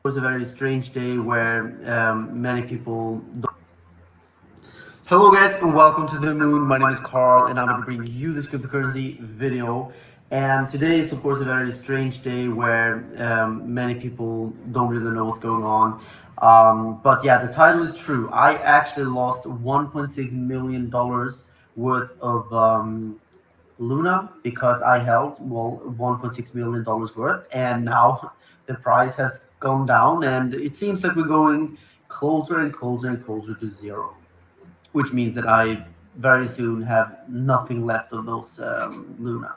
was a very strange day where many people. Hello, guys, and welcome to the moon. My name is Carl, and I'm going to bring you this cryptocurrency video. And today is, of course, a very strange day where many people don't really know what's going on. But yeah, the title is true. I actually lost $1.6 million worth of Luna because I held $1.6 million worth, and now the price has gone down, and it seems like we're going closer and closer and closer to zero, which means that I very soon have nothing left of those Luna.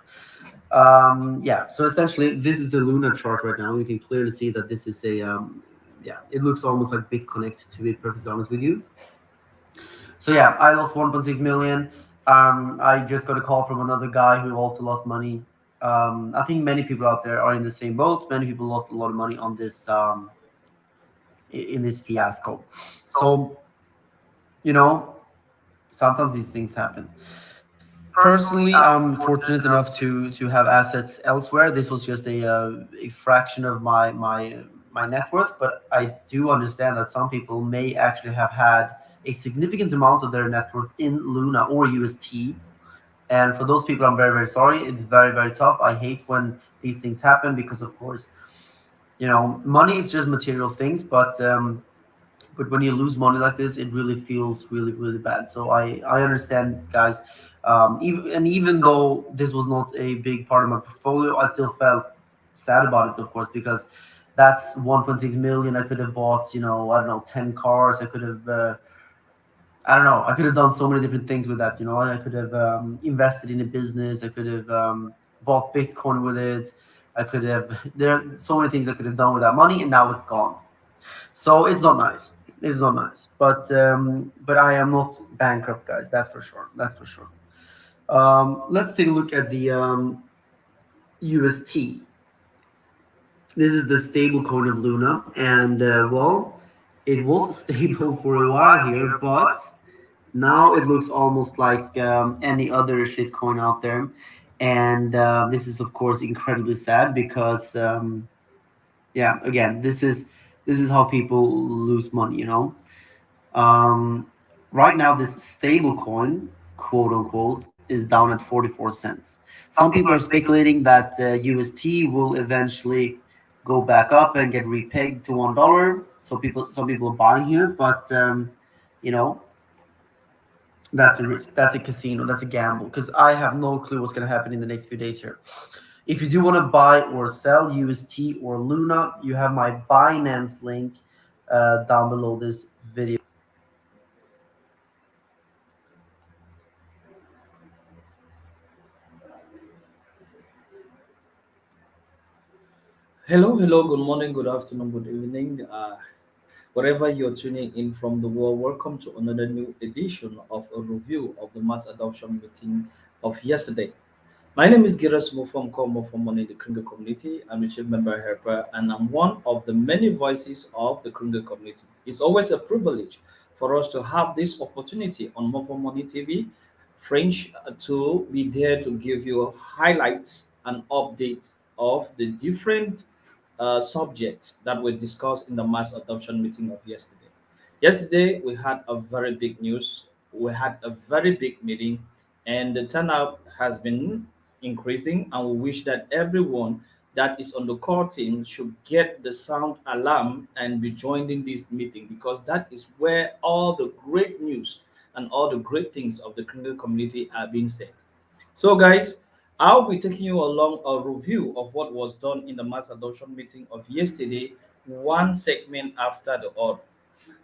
Yeah, so essentially, this is the Luna chart right now. You can clearly see that this is a yeah, it looks almost like BitConnect, to be perfectly honest with you. So yeah, I lost 1.6 million. I just got a call from another guy who also lost money. I think many people out there are in the same boat. Many people lost a lot of money on this in this fiasco. So you know, sometimes these things happen. Personally, I'm fortunate enough to have assets elsewhere. This was just a fraction of my net worth, but I do understand that some people may actually have had a significant amount of their net worth in Luna or UST. And for those people, I'm very, very sorry. It's very, very tough. I hate when these things happen because, of course, money is just material things, but when you lose money like this, it really feels really, really bad. So I understand, guys. Even though this was not a big part of my portfolio, I still felt sad about it, of course, because that's 1.6 million. I could have bought, I don't know, 10 cars. I could have, I don't know, I could have done so many different things with that. I could have invested in a business. I could have bought Bitcoin with it. I could have, there are so many things I could have done with that money, and now it's gone. So it's not nice. It's not nice. But I am not bankrupt, guys. That's for sure. That's for sure. Let's take a look at the UST. This is the stable coin of Luna, and it was stable for a while here, but now it looks almost like any other shitcoin out there. And this is, of course, incredibly sad because yeah, again, this is how people lose money. Um, right now, this stable coin, quote unquote, is down at 44 cents. Some people are speculating that UST will eventually go back up and get repegged to $1. So some people are buying here, but you know, that's a risk. That's a casino. That's a gamble because I have no clue what's going to happen in the next few days here. If you do want to buy or sell UST or Luna, you have my Binance link down below this video. Hello, hello, good morning, good afternoon, good evening. Wherever you're tuning in from the world, welcome to another new edition of a review of the mass adoption meeting of yesterday. My name is Giras Mufam Komo from Money in the Kringle community. I'm a chief member helper and I'm one of the many voices of the Kringle community. It's always a privilege for us to have this opportunity on Mofo Money TV, French, to be there to give you highlights and updates of the different subjects that were discussed in the mass adoption meeting of yesterday. Yesterday, we had a very big news. We had a very big meeting, and the turnout has been increasing. And we wish that everyone that is on the call team should get the sound alarm and be joining this meeting because that is where all the great news and all the great things of the criminal community are being said. So, guys, I'll be taking you along a review of what was done in the mass adoption meeting of yesterday, one segment after the other.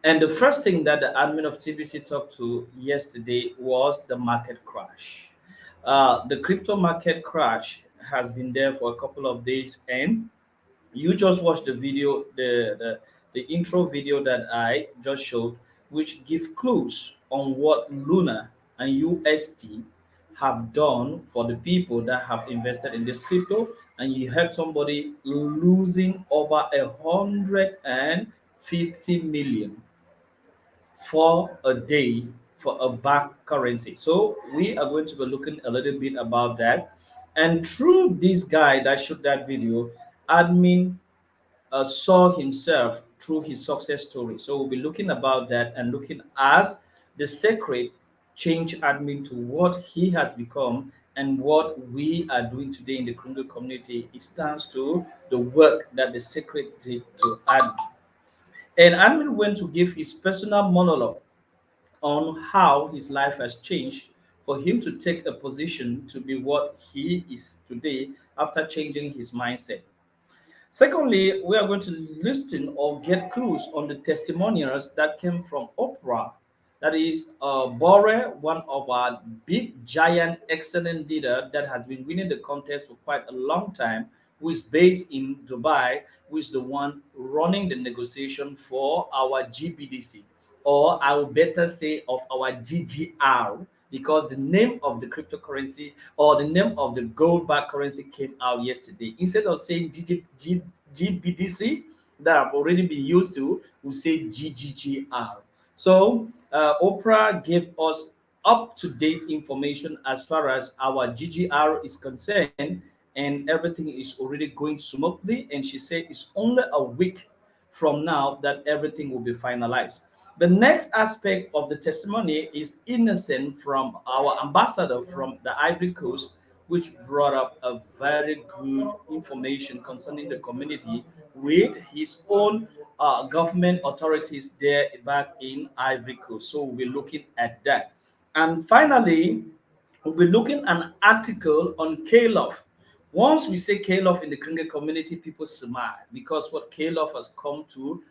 And the first thing that the admin of TBC talked to yesterday was the market crash. The crypto market crash has been there for a couple of days, and you just watched the video, the intro video that I just showed, which give clues on what Luna and UST have done for the people that have invested in this crypto. And you had somebody losing over 150 million for a day for a back currency. So we are going to be looking a little bit about that. And through this guy that shot that video, admin saw himself through his success story. So we'll be looking about that and looking as the secret change admin to what he has become and what we are doing today in the Kruger community. It stands to the work that the secret did to admin. And admin went to give his personal monologue on how his life has changed for him to take a position to be what he is today after changing his mindset. Secondly, we are going to listen or get clues on the testimonials that came from Oprah. That is Bore, one of our big, giant, excellent leader that has been winning the contest for quite a long time, who is based in Dubai, who is the one running the negotiation for our GBDC, or I will better say of our GGR, because the name of the cryptocurrency or the name of the gold backed currency came out yesterday. Instead of saying GBDC that have already been used to, we say GGGR. So Oprah gave us up to date information as far as our GGR is concerned, and everything is already going smoothly. And she said it's only a week from now that everything will be finalized. The next aspect of the testimony is innocent from our ambassador from the Ivory Coast, which brought up a very good information concerning the community with his own government authorities there back in Ivory Coast. So we're looking at that. And finally, we'll be looking at an article on K-Love. Once we say K-Love in the Kringle community, people smile because what K-Love has come to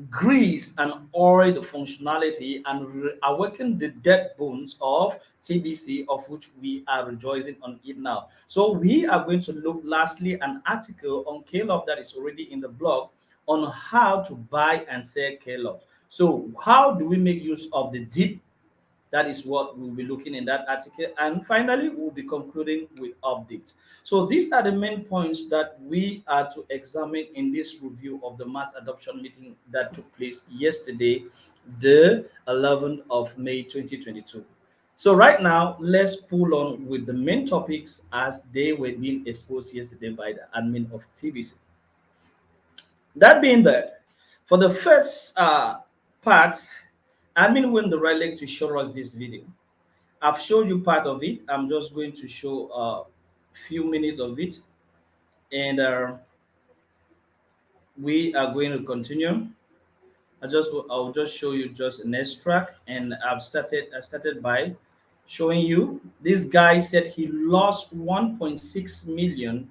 grease and oil the functionality and awaken the dead bones of TBC, of which we are rejoicing on it now. So we are going to look lastly an article on K-Love that is already in the blog on how to buy and sell K-Love. So how do we make use of the deep? That is what we'll be looking in that article. And finally, we'll be concluding with updates. So these are the main points that we are to examine in this review of the mass adoption meeting that took place yesterday, the 11th of May 2022. So right now, let's pull on with the main topics as they were being exposed yesterday by the admin of TBC. That being that, for the first part, admin went the right leg to show us this video. I've showed you part of it. I'm just going to show a few minutes of it, and we are going to continue. I'll just show you just an extract, and I started by showing you this guy said he lost 1.6 million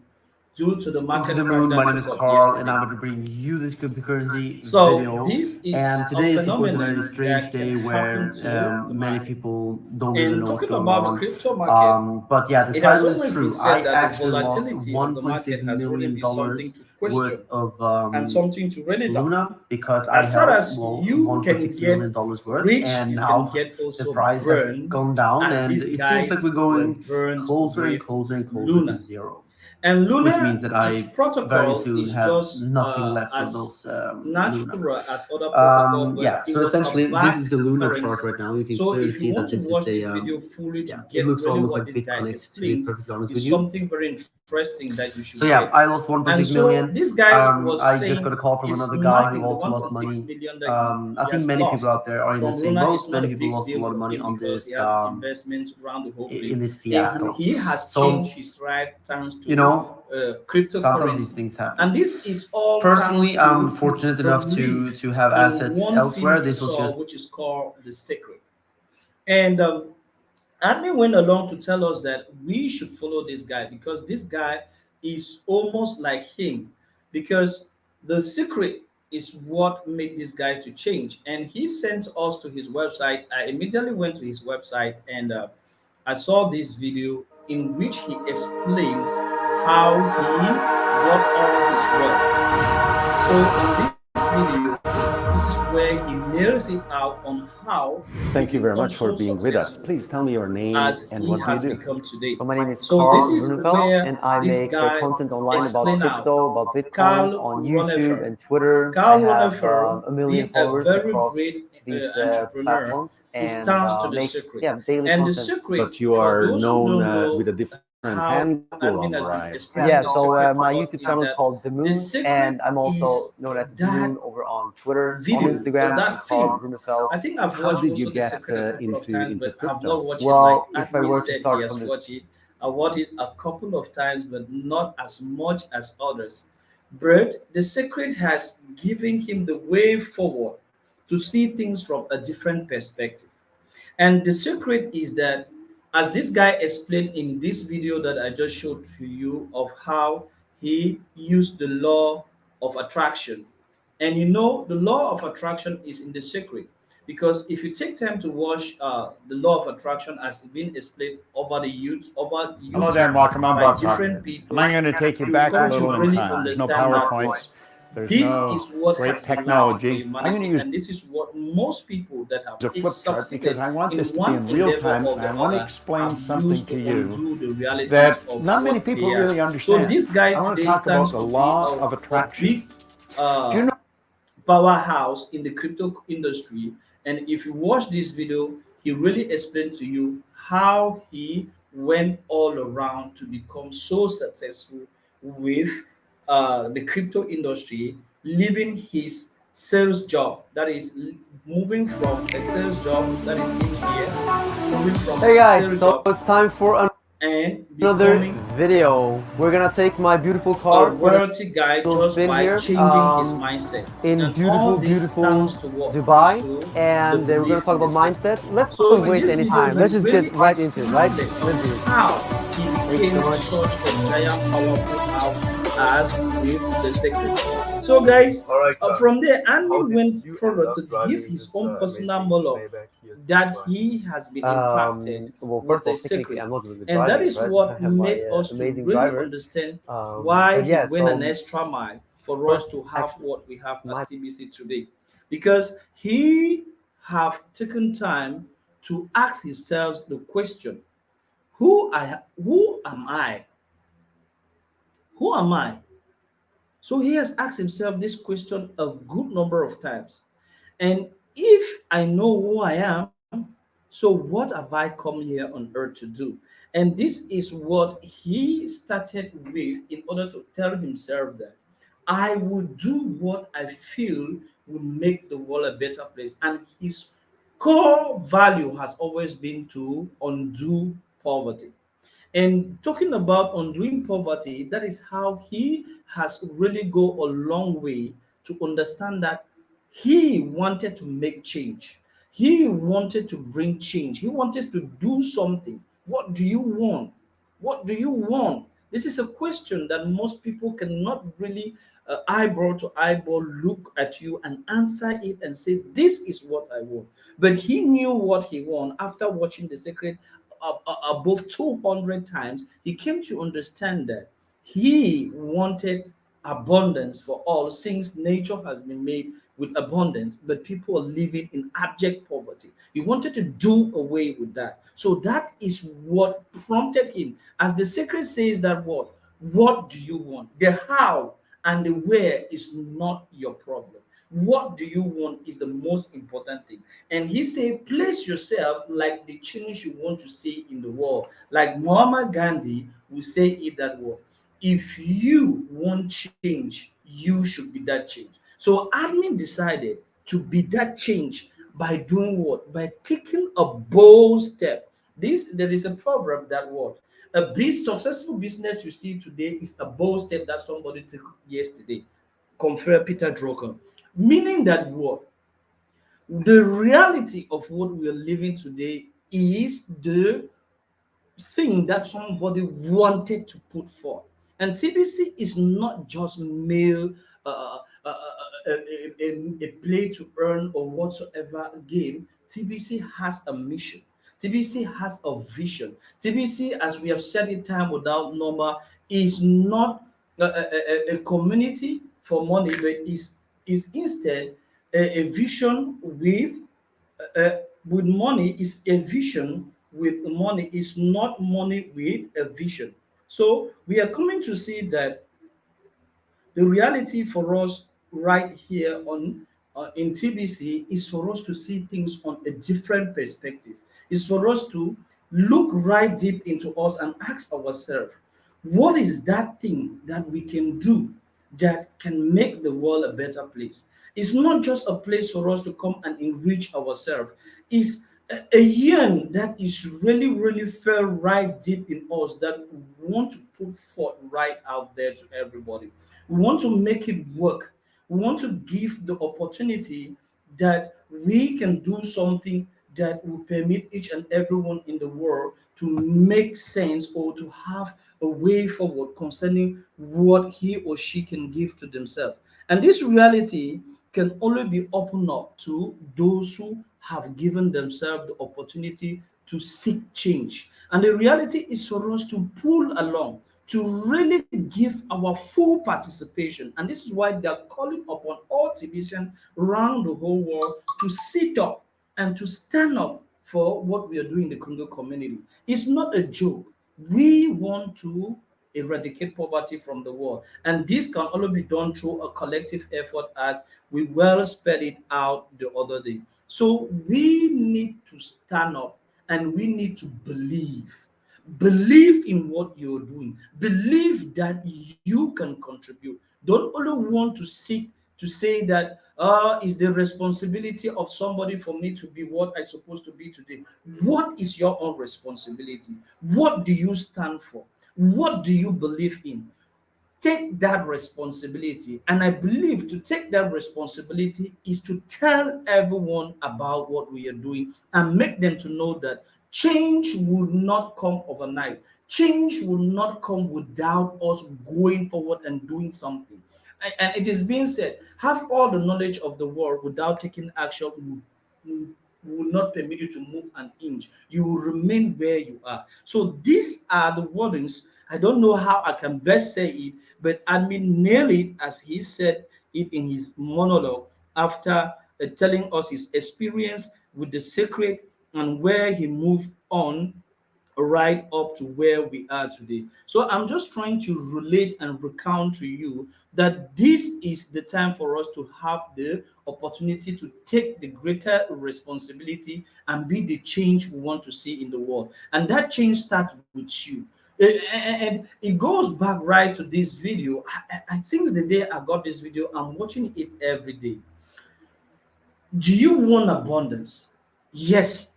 due to the To market the crash moon. My that name is took up Carl, and yesterday. I'm going to bring you this cryptocurrency So video. this is And a today is, of course, a very phenomenon strange that can day happen where to the many market. people don't really And know what's talking going about the on. crypto market, But yeah, the it has title is always been true. I said that the actually lost volatility of the 1.6 market has really million been something dollars to worth question of and something to really doubt. Luna because I As far held, as well, you can 1.6 million get dollars worth, rich, and you can now get the also price has burned, gone down, as and these it seems like guys we're were going burned closer and with closer and closer to Luna. zero, And which means Luna, that its I very protocol soon is have just nothing left of as those Luna. natural as other protocol, but Yeah, it so was a essentially this is backed the lunar chart currency. right now. You can So clearly if you see want that to this is watch a this video fully to yeah, it get looks really almost what like this guy Bitcoin, to be explains, perfectly honest with is you. something very interesting that you should So yeah, get. I lost And 1.6 so million. this guy was I just got saying a call from it's another guy who nothing. The also lost 1.6 money. million that I he think has many people lost out there are in the from same Luna boat. is not Many a people big lost a deal lot of for money him on because he this has investments around the whole place, in this and fiasco. he has changed So his life thanks you to know, sometimes these cryptocurrency. things happen. And this is all thanks Personally, I'm to his fortunate enough to belief have in assets one thing elsewhere. he This was saw, just which is called the secret. And admin went along to tell us that we should follow this guy because this guy is almost like him, because the secret is what made this guy to change. And he sent us to his website. I immediately went to his website, and I saw this video in which he explained how he got all his wealth. So in this video, this is where he nails it out on how he Thank you very becomes much for so being with us. successful Please tell me your name as and he what do you has do? become today. So my name is So this Carl is Grunewald, where and I this make guy content online about explained out. crypto, about Bitcoin Carl on YouTube Ronefer. and Twitter. I Carl have Ronefer, 1 million being a followers very across great these entrepreneur, platforms, it and stands to the make secret. daily And the content. secret, But you for are those who known don't know, with a different how Entangled admin on the has been ride. Yeah, explaining the so secret to my us YouTube is channel is that called The the Moon, and secret I'm also is known as The that Moon over on Twitter. On video or Instagram, I'm that called thing. I Grunefeld. think I've How watched did you also the get secret a couple of times, into but I've not crypto? watched it like Well, if I admin were to said he start has from the watched it. I watched it a couple of times, but not as much as others. But the secret has given him the way forward to see things from a different perspective. And the secret is that, as this guy explained in this video that I just showed to you, of how he used the law of attraction. And you know, the law of attraction is in the secret. Because if you take time to watch the law of attraction as it's been explained over Hello there, YouTube and welcome. I'm by Bob Proctor. different And I'm people, going to take you you back a come to little in really time. There's no understand that PowerPoints. There's this no is what has great been lacking for technology. I'm going to humanity, use and this is what most people that have a flip chart because succeeded I want in this to be one in real endeavor time, or and I the want to other explain have something used to to you undo the realities that of not many what people they are. really So understand. this guy I want to today talk about stands the to be law of a attraction. big Do you know? powerhouse in the crypto industry. And if you watch this video, he really explained to you how he went all around to become so successful with the crypto industry, leaving his sales job, that is moving from a sales job that is in here, moving from Hey a guys, sales so job it's time for and another becoming video. We're gonna take my beautiful a car for the wealthy guy little just spin by here changing his mindset. in And all beautiful, this beautiful thanks to what? Thanks Dubai, to the and we're gonna belief talk in the about secret. mindset. Let's So not in waste this any video, time. he Let's just really get right into it, right? expounded Let's on do it. how he Thank you so became much. such a giant powerful house as with the secret. So guys, All right, Khan. from there, How Andy did went you end further up to give driving his this own personal amazing monologue Maybach here to that Dubai? he has been impacted Well, with first of the all, technically, secret. I'm not really And that driving, is right? I what have my made us to amazing really driver. understand why But he yeah, went an so extra mile for us first, to have actually, what we have as my TBC today. Because he have taken time to ask himself the question, who am I? Who am I? So he has asked himself this question a good number of times. And if I know who I am, so what have I come here on earth to do? And this is what he started with in order to tell himself that I will do what I feel will make the world a better place. And his core value has always been to undo poverty. And talking about undoing poverty, that is how he has really go a long way to understand that he wanted to make change. He wanted to bring change. He wanted to do something. What do you want? What do you want? This is a question that most people cannot really eyeball to eyeball look at you and answer it and say, this is what I want. But he knew what he wanted after watching The Secret above 200 times. He came to understand that he wanted abundance for all, since nature has been made with abundance, but people are living in abject poverty. He wanted to do away with that. So that is what prompted him. As The Secret says, that what do you want? The how and the where is not your problem. What do you want is the most important thing. And he said, place yourself like the change you want to see in the world. Like Muhammad Gandhi will say it that way. If you want change, you should be that change. So admin decided to be that change by doing what? By taking a bold step. There is a proverb that what? A big successful business you see today is a bold step that somebody took yesterday. Compare Peter Drucker. Meaning that what? The reality of what we are living today is the thing that somebody wanted to put forth. And TBC is not just mail, a play to earn or whatsoever game. TBC has a mission. TBC has a vision. TBC, as we have said in time without number, is not a community for money, but is instead a vision with money, is a vision with money, is not money with a vision. So we are coming to see that the reality for us right here on in TBC is for us to see things on a different perspective. Is for us to look right deep into us and ask ourselves, what is that thing that we can do that can make the world a better place? It's not just a place for us to come and enrich ourselves. It's a yearn that is really, really fell right deep in us that we want to put forth right out there to everybody. We want to make it work. We want to give the opportunity that we can do something that will permit each and everyone in the world to make sense or to have a way forward concerning what he or she can give to themselves. And this reality can only be opened up to those who have given themselves the opportunity to seek change. And the reality is for us to pull along, to really give our full participation. And this is why they are calling upon all television around the whole world to sit up and to stand up for what we are doing in the Congo community. It's not a joke. We want to eradicate poverty from the world. And this can only be done through a collective effort, as we well spelled it out the other day. So we need to stand up and we need to believe. Believe in what you're doing. Believe that you can contribute. Don't only want to seek to say that is the responsibility of somebody for me to be what I supposed to be today. What is your own responsibility? What do you stand for? What do you believe in? Take that responsibility. And I believe to take that responsibility is to tell everyone about what we are doing and make them to know that change will not come overnight. Change will not come without us going forward and doing something. And it is being said, have all the knowledge of the world without taking action will not permit you to move an inch. You will remain where you are. So these are the wordings. I don't know how I can best say it, but admin nailed it as he said it in his monologue after telling us his experience with the secret and where he moved on right up to where we are today. So I'm just trying to relate and recount to you that this is the time for us to have the opportunity to take the greater responsibility and be the change we want to see in the world. And that change starts with you. And it goes back right to this video. Since the day I got this video, I'm watching it every day. Do you want abundance? Yes.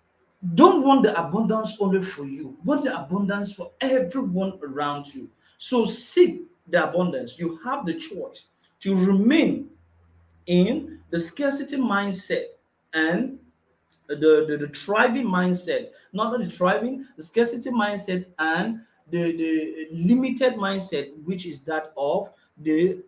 Don't want the abundance only for you. Want the abundance for everyone around you. So seek the abundance. You have the choice to remain in the scarcity mindset and the thriving mindset, not only thriving, the scarcity mindset and the limited mindset, which is that of the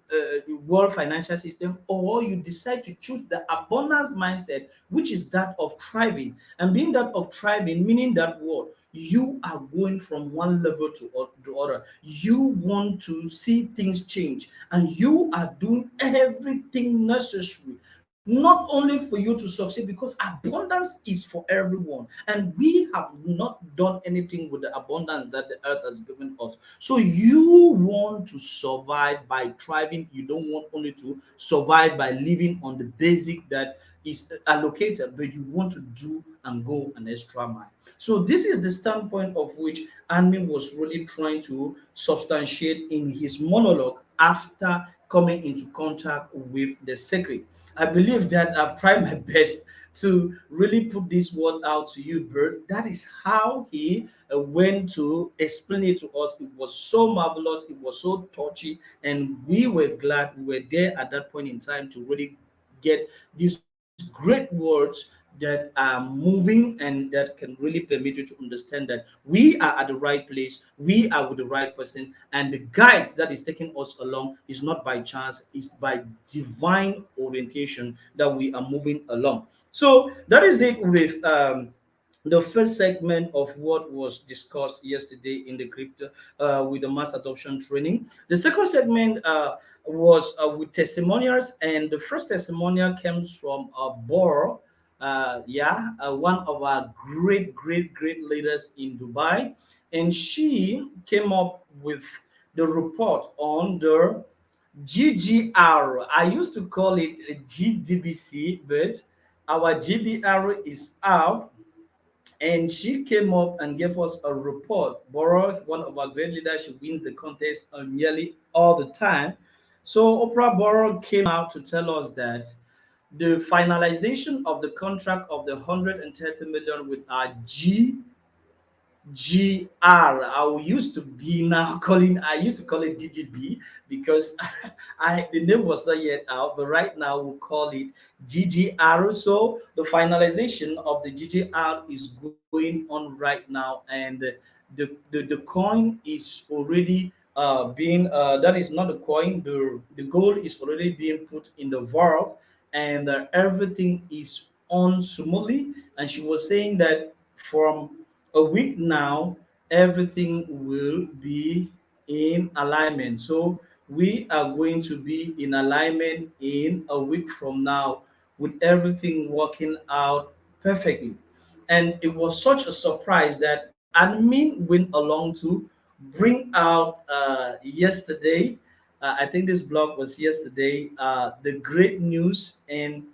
world financial system, or you decide to choose the abundance mindset, which is that of thriving. And being that of thriving, meaning that what you are going from one level to the other. You want to see things change, and you are doing everything necessary not only for you to succeed, because abundance is for everyone, and we have not done anything with the abundance that the earth has given us. So you want to survive by thriving. You don't want only to survive by living on the basic that is allocated, but you want to do and go an extra mile. So this is the standpoint of which Anmin was really trying to substantiate in his monologue after coming into contact with the secret. I believe that I've tried my best to really put this word out to you, Bert. That is how he went to explain it to us. It was so marvelous, it was so touchy, and we were glad we were there at that point in time to really get these great words that are moving and that can really permit you to understand that we are at the right place, we are with the right person, and the guide that is taking us along is not by chance, it's by divine orientation that we are moving along. So that is it with the first segment of what was discussed yesterday in the crypto with the mass adoption training. The second segment was with testimonials, and the first testimonial comes from Bor, one of our great leaders in Dubai, and she came up with the report on the GGRO. I used to call it a GDBC, but our GBR is out, and she came up and gave us a report. Borough, one of our great leaders, she wins the contest nearly all the time. So Oprah Borough came out to tell us that the finalization of the contract of the 130 million with our GGR. I used to be now calling. I used to call it GGB because I the name was not yet out, but right now we'll call it GGR. So the finalization of the GGR is going on right now, and the coin is already being that is not the coin. The gold is already being put in the vault, and everything is on smoothly. And she was saying that from a week now, everything will be in alignment. So we are going to be in alignment in a week from now with everything working out perfectly. And it was such a surprise that admin went along to bring out yesterday. I think this blog was yesterday. The great news, and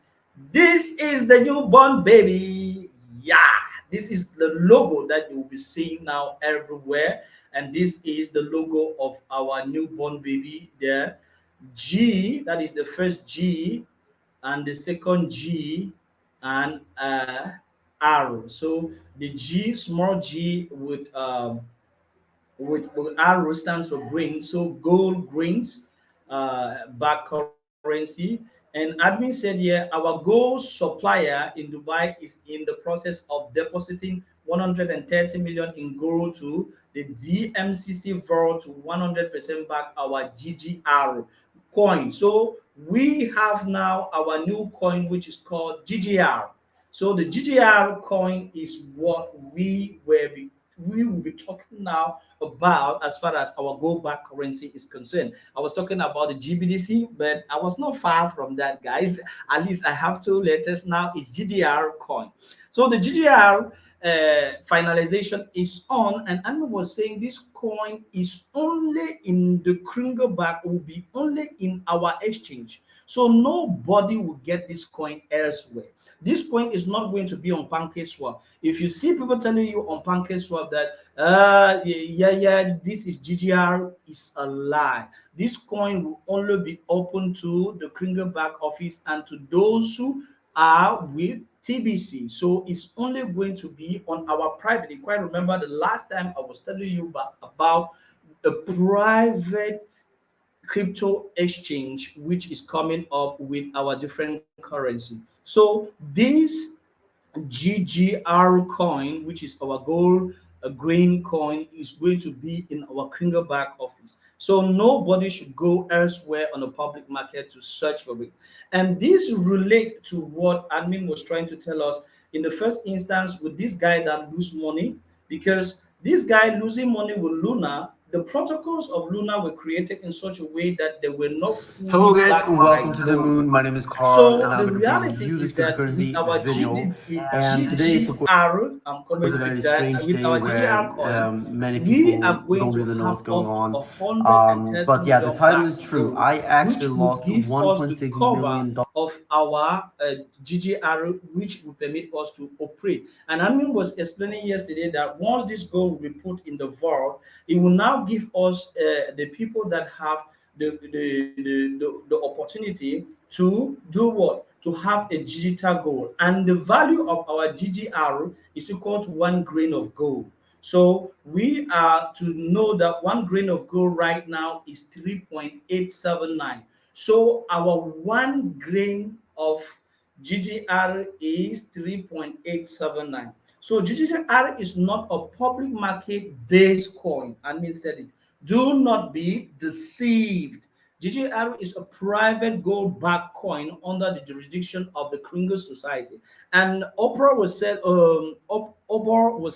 this is the newborn baby. Yeah, this is the logo that you will be seeing now everywhere, and this is the logo of our newborn baby there. G, that is the first G, and the second G, and arrow. So the G, small G with arrow stands for green. So gold greens, back currency. And admin said here, our gold supplier in Dubai is in the process of depositing 130 million in gold to the DMCC vault to 100% back our GGR coin. So we have now our new coin, which is called GGR. So the GGR coin is what we will be talking now about as far as our gold back currency is concerned. I was talking about the GBDC, but I was not far from that, guys. At least I have two letters now. It's GGR coin. So the GGR finalization is on, and Anna was saying this coin is only in the Kringelback, will be only in our exchange. So nobody will get this coin elsewhere. This coin is not going to be on PancakeSwap. If you see people telling you on PancakeSwap that this is GGR, is a lie. This coin will only be open to the Kringelback office and to those who are with TBC. So it's only going to be on our private. You quite remember the last time I was telling you about a private crypto exchange which is coming up with our different currency. So this GGR coin, which is our gold green coin, is going to be in our Kringelback office. So nobody should go elsewhere on the public market to search for it. And this relate to what admin was trying to tell us in the first instance with this guy that lose money, because this guy losing money with Luna, the protocols of Luna were created in such a way that they were not Hello fully guys, backed by welcome to the gold. moon. My name is Carl and So I'm the going to bring reality you this is that with cryptocurrency our video. And today is of course GGR, I'm a coming to very that, strange with day our where GGR coin, many we people are going don't to really know what's have going up to on. 130 But yeah, the million title back is true. gold, I actually which will lost give us the 1.6 cover million of our GGR, which will permit us to operate. And Amin was explaining yesterday that once this gold will be put in the vault, it will now give us the people that have the opportunity to do what? To have a digital gold. And the value of our GGR is equal to 1 grain of gold. So we are to know that 1 grain of gold right now is 3.879. So our 1 grain of GGR is 3.879. So GGR is not a public market based coin. And me said it. Do not be deceived. GGR is a private gold backed coin under the jurisdiction of the Kringle Society. And Oprah was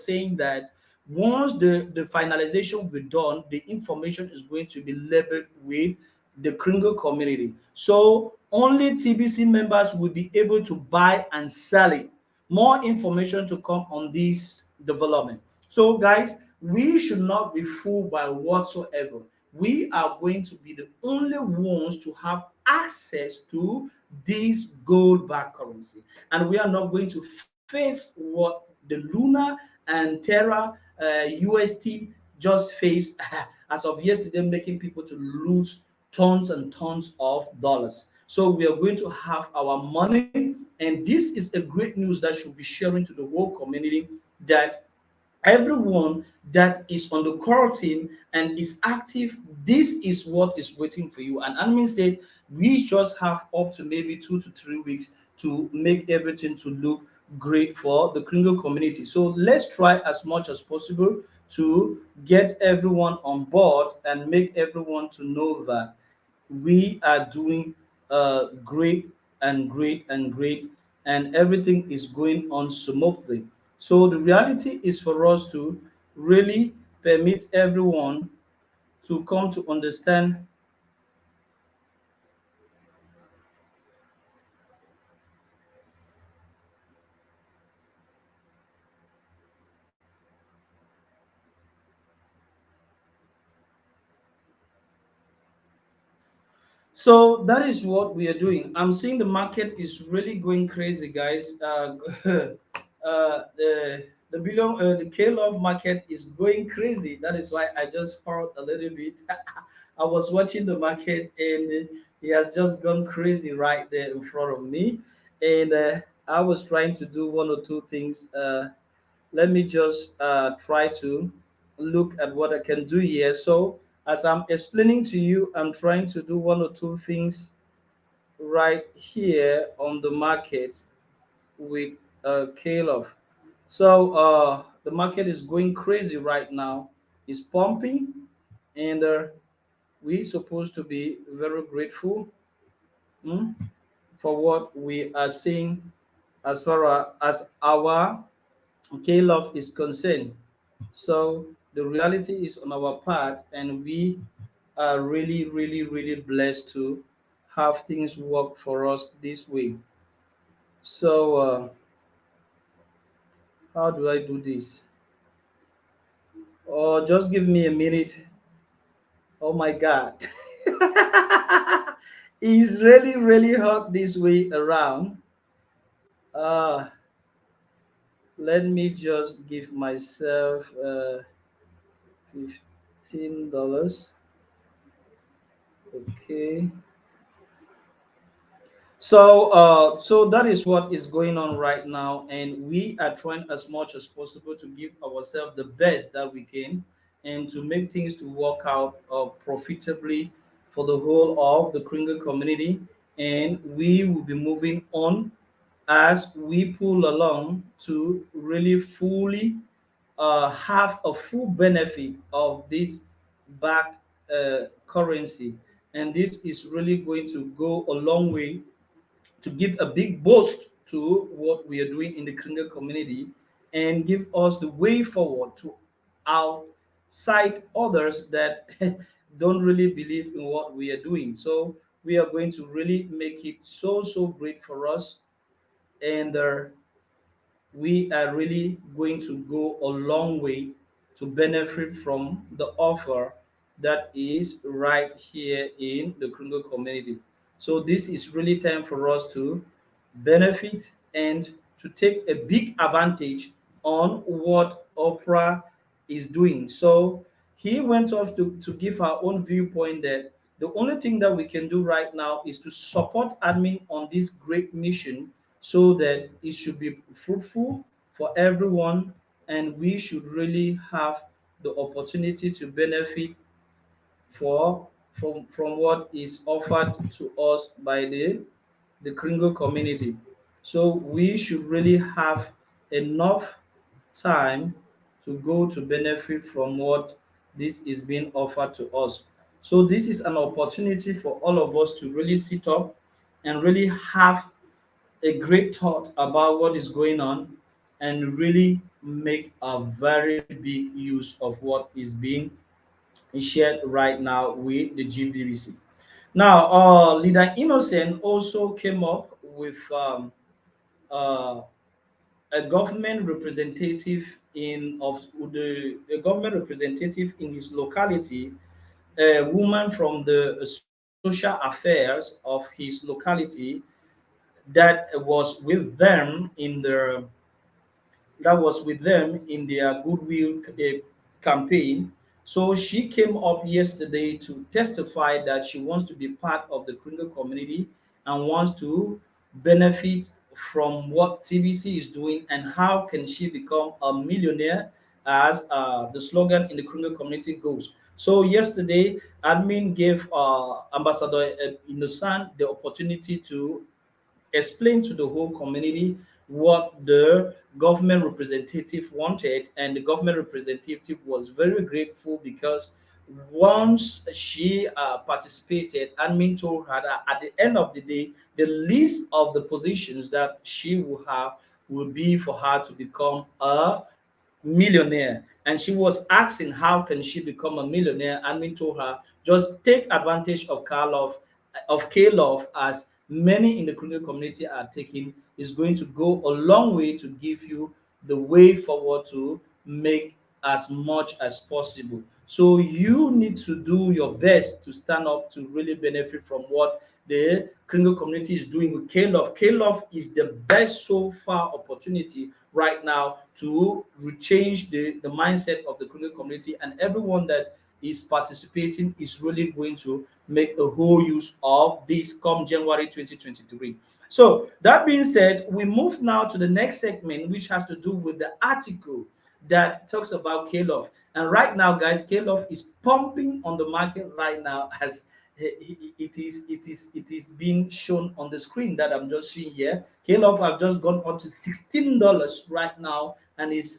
saying that once the finalization will be done, the information is going to be labeled with the Kringle community. So only TBC members will be able to buy and sell it. More information to come on this development. So, guys, we should not be fooled by whatsoever. We are going to be the only ones to have access to this gold backed currency, and we are not going to face what the Luna and Terra UST just faced as of yesterday, making people to lose tons and tons of dollars. So we are going to have our money, and this is a great news that should be sharing to the whole community, that everyone that is on the core team and is active, this is what is waiting for you. And admin said we just have up to maybe 2 to 3 weeks to make everything to look great for the Kringle community. So let's try as much as possible to get everyone on board and make everyone to know that we are doing great and great and great, and everything is going on smoothly. So the reality is for us to really permit everyone to come to understand. So that is what we are doing. I'm seeing the market is really going crazy, guys. The K Love market is going crazy. That is why I just heard a little bit. I was watching the market, and he has just gone crazy right there in front of me. And I was trying to do one or two things. Let me just try to look at what I can do here. So as I'm explaining to you, I'm trying to do one or two things right here on the market with Caleb. So the market is going crazy right now. It's pumping, and we're supposed to be very grateful, mm, for what we are seeing as far as our Caleb is concerned. So the reality is on our part, and we are really, really, really blessed to have things work for us this way. So, how do I do this? Oh, just give me a minute. Oh my God. It's really, really hot this way around. Uh, Let me just give myself $15. Okay. So that is what is going on right now, and we are trying as much as possible to give ourselves the best that we can, and to make things to work out profitably for the whole of the Kringle community. And we will be moving on as we pull along to really fully have a full benefit of this backed currency, and this is really going to go a long way to give a big boost to what we are doing in the Kringle community, and give us the way forward to outside others that don't really believe in what we are doing. So we are going to really make it so great for us, and we are really going to go a long way to benefit from the offer that is right here in the Kringle community. So this is really time for us to benefit and to take a big advantage on what Oprah is doing. So he went off to give our own viewpoint that the only thing that we can do right now is to support admin on this great mission, so that it should be fruitful for everyone, and we should really have the opportunity to benefit for from what is offered to us by the Kringle community. So we should really have enough time to go to benefit from what this is being offered to us. So this is an opportunity for all of us to really sit up and really have a great thought about what is going on, and really make a very big use of what is being shared right now with the GBBC. Now, Leader Innocent also came up with uh, a government representative in of the a government representative in his locality, a woman from the social affairs of his locality that was with them that was with them in their goodwill campaign. So she came up yesterday to testify that she wants to be part of the Kringle community and wants to benefit from what TBC is doing and how can she become a millionaire, as the slogan in the Kringle community goes. So yesterday, admin gave Ambassador Innocent the opportunity to explain to the whole community what the government representative wanted, and the government representative was very grateful because once she participated, admin told her that at the end of the day, the list of the positions that she will have will be for her to become a millionaire. And she was asking how can she become a millionaire, and we told her just take advantage of K-Love, as many in the criminal community are taking, is going to go a long way to give you the way forward to make as much as possible. So you need to do your best to stand up to really benefit from what the criminal community is doing with K-Love. K-Love is the best so far opportunity right now to change the mindset of the criminal community, and everyone that is participating is really going to make a whole use of this come January 2023. So that being said, we move now to the next segment, which has to do with the article that talks about K-Love. And right now, guys, K-Love is pumping on the market right now, as it is being shown on the screen that I'm just seeing here. K-Love have just gone up to $16 right now, and is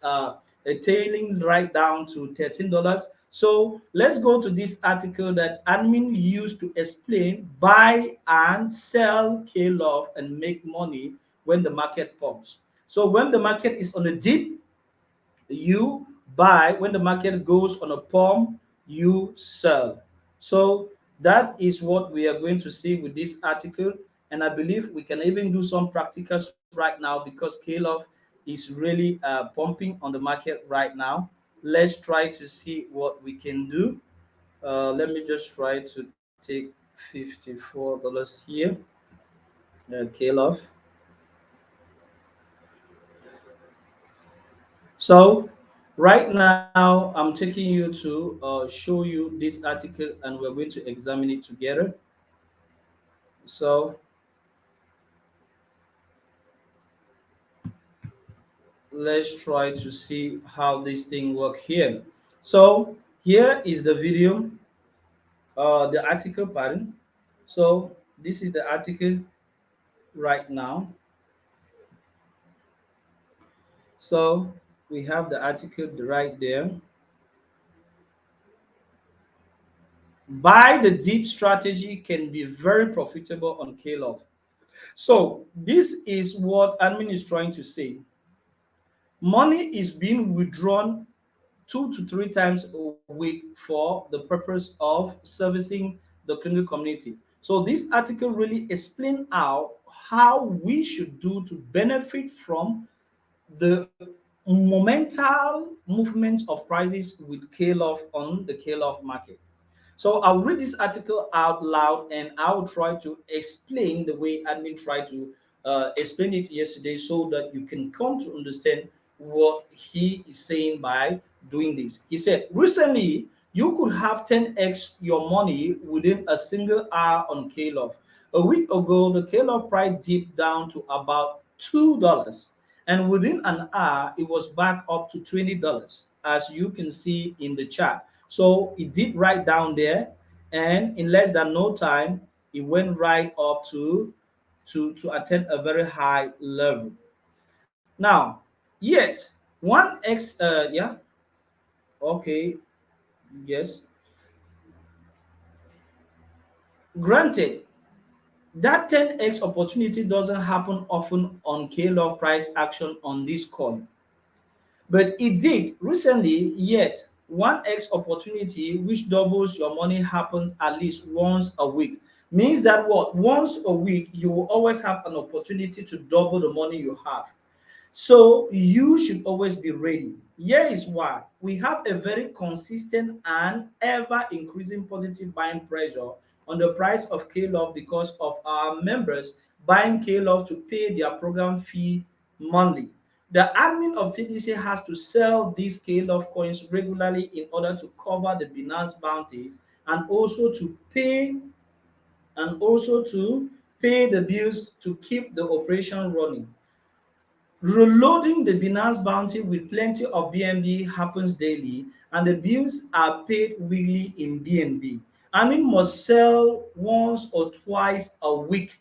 tailing right down to $13. So let's go to this article that admin used to explain buy and sell K-Love and make money when the market pumps. So when the market is on a dip, you buy. When the market goes on a pump, you sell. So that is what we are going to see with this article, and I believe we can even do some practicals right now because K-Love is really pumping on the market right now. Let's try to see what we can do. Let me just try to take $54 here. K-Love. So right now, I'm taking you to show you this article, and we're going to examine it together. So let's try to see how this thing work here. So here is the video, the article pattern. So this is the article right now. So we have the article right there. Buy the deep strategy can be very profitable on K-Love. So this is what admin is trying to say. Money is being withdrawn 2 to 3 times a week for the purpose of servicing the clinical community. So this article really explains how we should do to benefit from the momental movements of prices with K-Love on the K-Love market. So I'll read this article out loud, and I'll try to explain the way admin tried to explain it yesterday, so that you can come to understand what he is saying by doing this. He said, recently, you could have 10x your money within a single hour on K-Love. A week ago, the K-Love price dipped down to about $2, and within an hour, it was back up to $20, as you can see in the chart. So it did right down there, and in less than no time, it went right up to attain a very high level. Now, yet 1x, yeah, okay, yes, granted, that 10x opportunity doesn't happen often on K-Love price action on this coin. But it did recently, yet 1x opportunity, which doubles your money, happens at least once a week. Means that what? Once a week, you will always have an opportunity to double the money you have. So you should always be ready. Here is why. We have a very consistent and ever increasing positive buying pressure on the price of K-Love because of our members buying K-Love to pay their program fee monthly. The admin of TDC has to sell these scale of coins regularly in order to cover the Binance bounties and also to pay the bills to keep the operation running. Reloading the Binance bounty with plenty of BNB happens daily, and the bills are paid weekly in BNB. Admin must sell once or twice a week,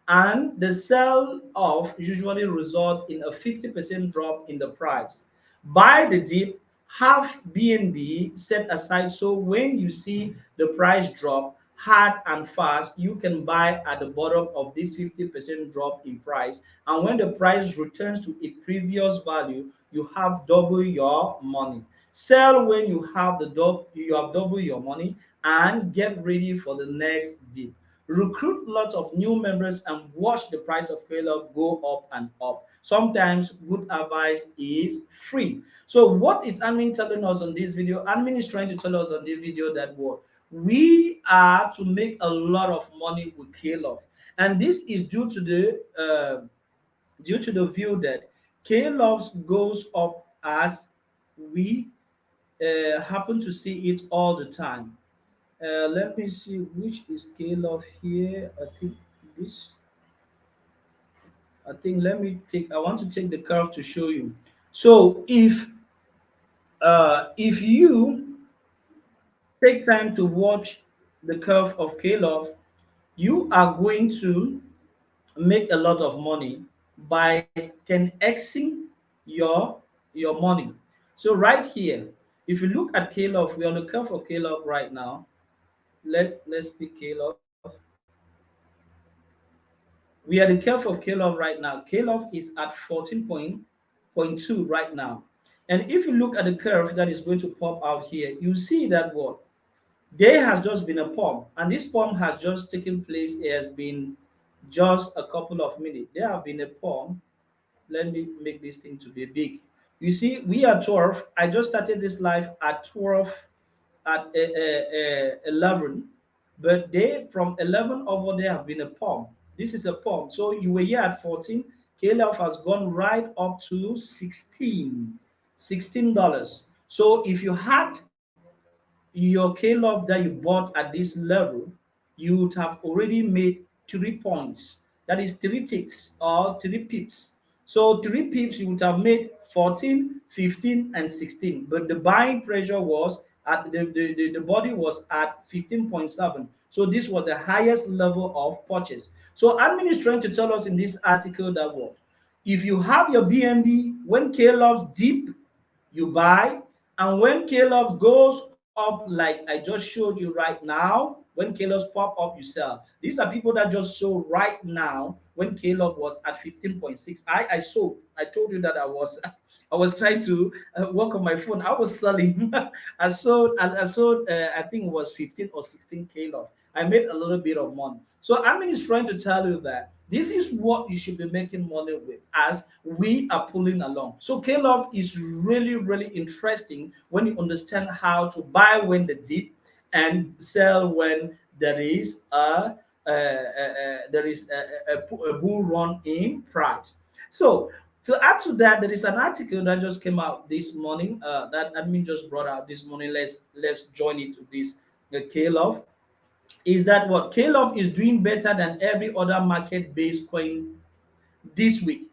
and the sell off usually results in a 50% drop in the price. Buy the dip, have BNB set aside so when you see the price drop hard and fast, you can buy at the bottom of this 50% drop in price. And when the price returns to its previous value, you have double your money. Sell when you have double your money and get ready for the next dip. Recruit lots of new members and watch the price of Caleb go up and up. Sometimes good advice is free. So what is admin telling us on this video? Admin is trying to tell us on this video that what we are to make a lot of money with Caleb, and this is due to the view that Caleb goes up as we happen to see it all the time. Let me see which is scale of here. I think this. I think let me take. I want to take the curve to show you. So if you take time to watch the curve of Caleb, you are going to make a lot of money by 10xing your money. So right here, if you look at Caleb, we're on the curve of Caleb right now. Let's pick Caleb. We are the curve of Caleb right now. Caleb is at 14.2 right now. And if you look at the curve that is going to pop out here, you see that what? There has just been a pump, and this pump has just taken place. It has been just a couple of minutes. There have been a pump. Let me make this thing to be big. You see, we are 12. I just started this live at 12 at 11, but they from 11 over there have been a pump. This is a pump. So you were here at 14. KLF has gone right up to 16 $16. So if you had your KLF that you bought at this level, you would have already made 3 points. That is 3 ticks or 3 pips. So 3 pips, you would have made 14, 15, and 16. But the buying pressure was at the body was at 15.7. So this was the highest level of purchase. So admin is trying to tell us in this article that what if you have your BNB, when KLF deep, you buy, and when KLF goes up like I just showed you right now, when KLF pop up, you sell. These are people that just sold right now when KLF was at 15.6. I sold. I told you that I was trying to work on my phone. I was selling. I sold I think it was 15 or 16 KLF. I made a little bit of money. So Amin is trying to tell you that this is what you should be making money with as we are pulling along. So K-Love is really, really interesting when you understand how to buy when the dip and sell when there is a bull run in price. So to add to that, there is an article that just came out this morning that admin just brought out this morning. Let's join it to this. The K-Love is that what K-Love is doing better than every other market-based coin this week.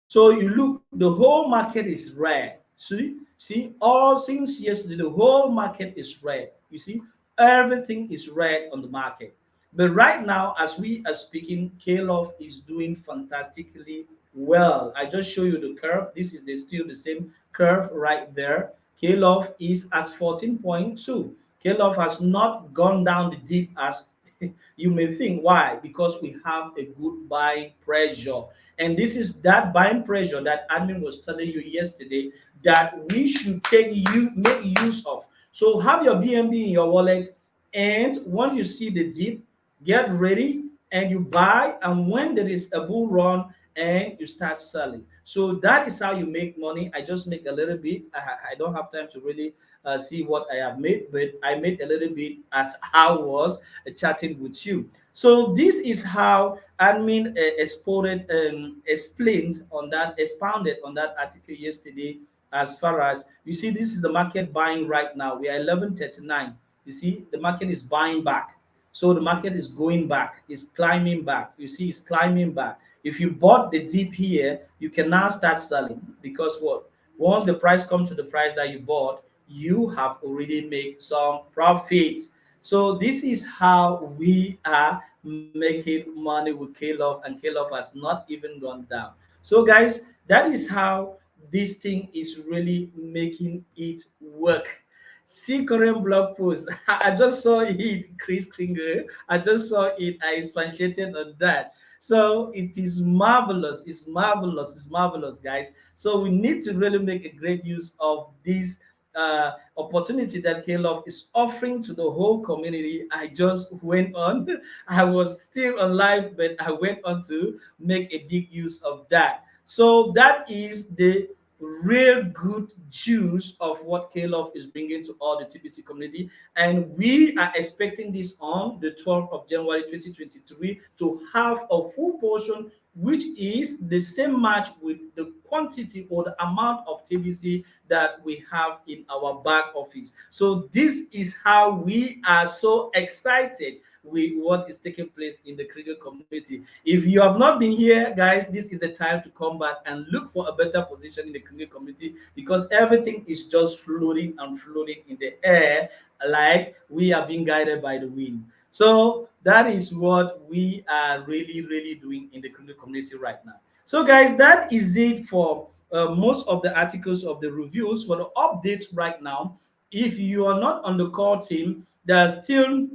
So you look, the whole market is red. See, all since yesterday, the whole market is red. You see, everything is red on the market. But right now, as we are speaking, K-Love is doing fantastically well. I just show you the curve. This is still the same curve right there. K-Love is at 14.2. K-Love has not gone down the deep as you may think. Why? Because we have a good buying pressure. And this is that buying pressure that admin was telling you yesterday that we should make use of. So have your BNB in your wallet, and once you see the dip, get ready and you buy. And when there is a bull run and you start selling. So that is how you make money. I just make a little bit. I don't have time to really see what I have made, but I made a little bit as I was chatting with you. So this is how admin explains on that, expounded on that article yesterday. As far as you see, this is the market buying right now. We are 11:39. You see, the market is buying back. So the market is going back, it's climbing back. You see, it's climbing back. If you bought the dip here, you can now start selling because what? Once the price comes to the price that you bought, you have already made some profit. So this is how we are making money with K-Love, and K-Love has not even gone down. So guys, that is how this thing is really making it work. See current blog post. I just saw it, Chris Klinger. I just saw it. I expatiated on that. So it is marvelous. It's marvelous. It's marvelous, guys. So we need to really make a great use of this opportunity that K-Love is offering to the whole community. I just went on. I was still alive, but I went on to make a big use of that. So that is the real good juice of what K-Love is bringing to all the TBC community. And we are expecting this on the 12th of January 2023 to have a full portion, which is the same match with the quantity or the amount of TBC that we have in our back office. So this is how we are so excited with what is taking place in the critical community. If you have not been here, guys, this is the time to come back and look for a better position in the critical community because everything is just floating and floating in the air like we are being guided by the wind. So that is what we are really, really doing in the critical community right now. So, guys, that is it for most of the articles of the reviews. For the updates right now, if you are not on the core team, there's still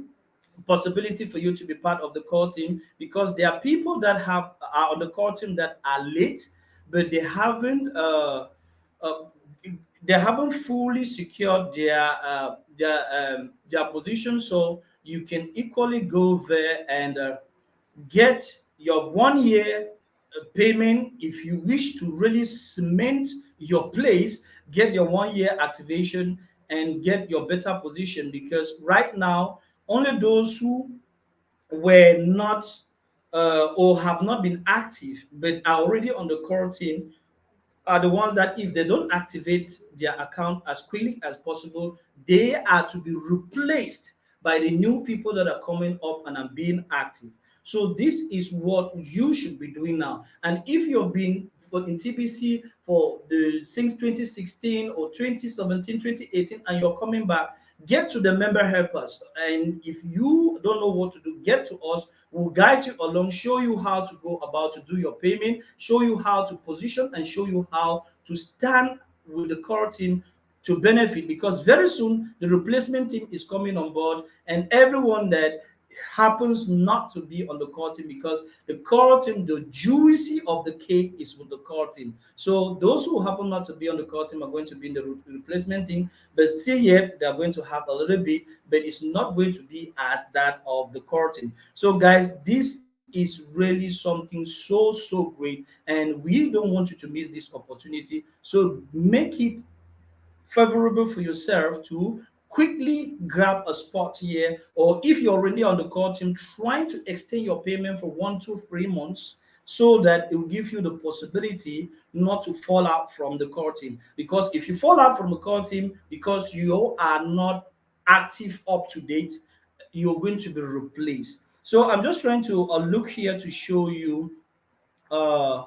possibility for you to be part of the core team because there are people that are on the core team that are late, but uh, they haven't fully secured their position. So you can equally go there and get your 1 year payment. If you wish to really cement your place, get your 1 year activation and get your better position because right now only those who were not or have not been active but are already on the core team are the ones that if they don't activate their account as quickly as possible, they are to be replaced by the new people that are coming up and are being active. So this is what you should be doing now. And if you've been in TBC for the since 2016 or 2017, 2018, and you're coming back, get to the member helpers. And if you don't know what to do, get to us. We'll guide you along, show you how to go about to do your payment, show you how to position, and show you how to stand with the core team to benefit because very soon the replacement team is coming on board and everyone that happens not to be on the core team because the core team, the juicy of the cake is with the core team. So those who happen not to be on the core team are going to be in the replacement team, but still yet they are going to have a little bit, but it's not going to be as that of the core team. So guys, this is really something so great, and we don't want you to miss this opportunity. So make it favorable for yourself to quickly grab a spot here, or if you're already on the core team, trying to extend your payment for 1 to 3 months so that it will give you the possibility not to fall out from the core team. Because if you fall out from the core team because you are not active up to date, you're going to be replaced. So I'm just trying to look here to show you uh,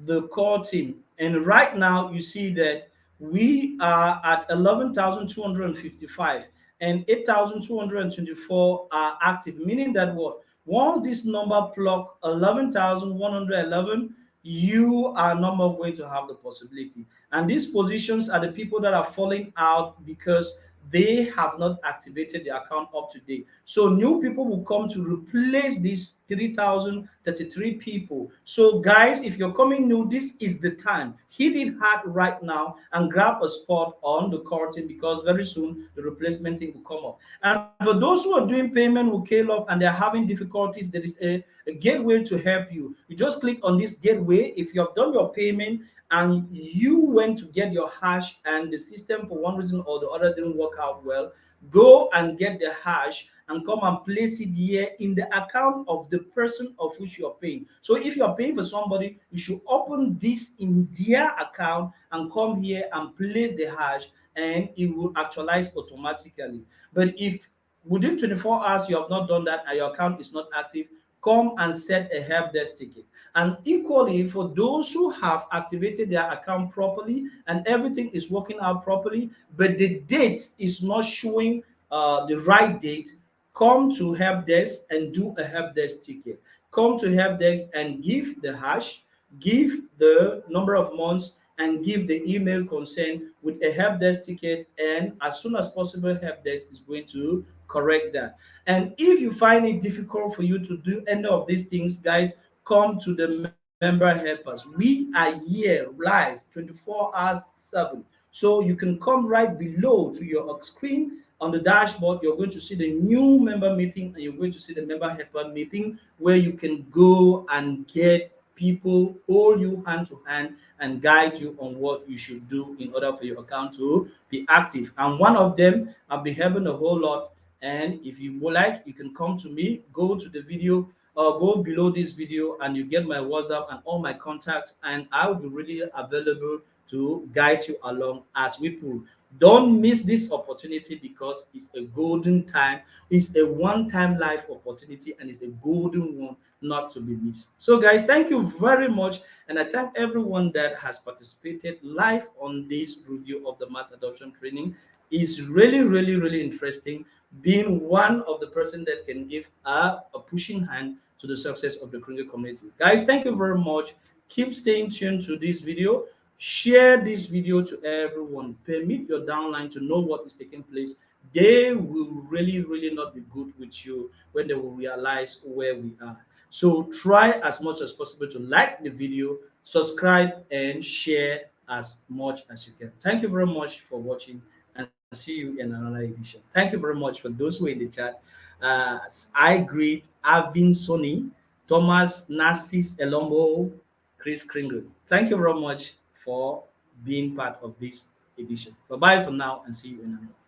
the core team. And right now, you see that we are at 11,255 and 8,224 are active, meaning that what? Once this number plug 11,111, you are no more going to have the possibility. And these positions are the people that are falling out because they have not activated the account up to date. So new people will come to replace these 3,033 people. So guys, if you're coming new, this is the time. Hit it hard right now and grab a spot on the curtain, because very soon the replacement thing will come up. And for those who are doing payment with K-Love and they're having difficulties, there is a gateway to help you. You just click on this gateway. If you have done your payment and you went to get your hash and the system for one reason or the other didn't work out well, go and get the hash and come and place it here in the account of the person of which you're paying. So if you're paying for somebody, you should open this in their account and come here and place the hash, and it will actualize automatically. But if within 24 hours you have not done that and your account is not active, come and set a help desk ticket. And equally, for those who have activated their account properly and everything is working out properly, but the date is not showing the right date, come to help desk and do a help desk ticket. Come to help desk and give the hash, give the number of months, and give the email consent with a help desk ticket. And as soon as possible, help desk is going to correct that. And if you find it difficult for you to do any of these things, guys, come to the member helpers. We are here live 24 hours 7. So you can come right below to your screen on the dashboard. You're going to see the new member meeting, and you're going to see the member helper meeting, where you can go and get people hold you hand to hand and guide you on what you should do in order for your account to be active. And one of them, I've been helping a whole lot. And if you would like, you can come to me, go to the video, or go below this video, and you get my WhatsApp and all my contacts, and I will be really available to guide you along as we pull. Don't miss this opportunity, because it's a golden time. It's a one-time life opportunity, and it's a golden one not to be missed. So, guys, thank you very much, and I thank everyone that has participated live on this review of the mass adoption training. It's really, really, really interesting, being one of the person that can give a pushing hand to the success of the Kringle community. Guys, thank you very much. Keep staying tuned to this video. Share this video to everyone. Permit your downline to know what is taking place. They will really, really not be good with you when they will realize where we are. So try as much as possible to like the video, subscribe, and share as much as you can. Thank you very much for watching, and see you in another edition. Thank you very much for those who are in the chat. I greet Avin Sony, Thomas Narcis Elombo, Chris Kringle. Thank you very much for being part of this edition. Bye bye for now, and see you in another.